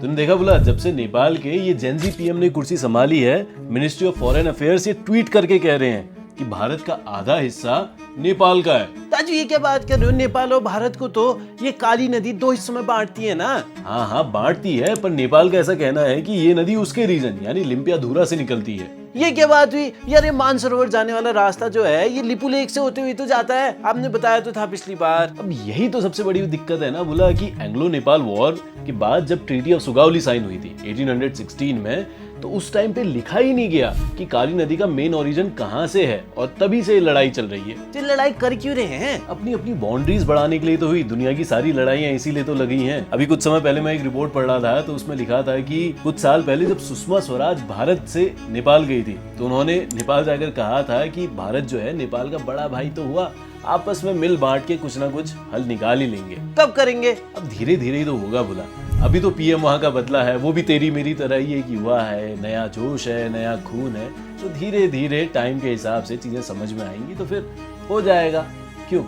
तुमने देखा बोला, जब से नेपाल के ये जेनजी पीएम ने कुर्सी संभाली है, मिनिस्ट्री ऑफ फॉरेन अफेयर्स ये ट्वीट करके कह रहे हैं कि भारत का आधा हिस्सा नेपाल का है। ताजू ये क्या बात कर रहे हो? नेपाल और भारत को तो ये काली नदी दो हिस्सों में बांटती है ना। हाँ बांटती है, पर नेपाल का ऐसा कहना है कि ये नदी उसके रीजन यानी लिम्पियाधुरा से निकलती है। ये क्या बात हुई यार? ये मानसरोवर जाने वाला रास्ता जो है ये लिपु लेक से होते हुए तो जाता है, आपने बताया तो था पिछली बार। अब यही तो सबसे बड़ी दिक्कत है ना बोला कि एंग्लो नेपाल वॉर के बाद जब ट्रीटी ऑफ सुगावली साइन हुई थी 1816 में, तो उस टाइम पे लिखा ही नहीं गया कि काली नदी का मेन ओरिजिन कहाँ से है, और तभी से लड़ाई चल रही है। तो लड़ाई कर क्यों रहे हैं? अपनी अपनी बाउंड्रीज बढ़ाने के लिए तो हुई। दुनिया की सारी लड़ाइयां इसीलिए तो लगी हैं। अभी कुछ समय पहले मैं एक रिपोर्ट पढ़ रहा था, तो उसमें लिखा था कि कुछ साल पहले जब सुषमा स्वराज भारत से नेपाल गई थी, तो उन्होंने नेपाल जाकर कहा था कि भारत जो है नेपाल का बड़ा भाई तो हुआ, आपस में मिल बांट के कुछ ना कुछ हल निकाल ही लेंगे। कब करेंगे? अब धीरे धीरे ही तो होगा बोला। अभी तो पीएम वहाँ का बदला है, वो भी तेरी मेरी तरह ही एक युवा है, नया जोश है, नया खून है, तो धीरे धीरे टाइम के हिसाब से चीजें समझ में आएंगी तो फिर हो जाएगा। क्यों?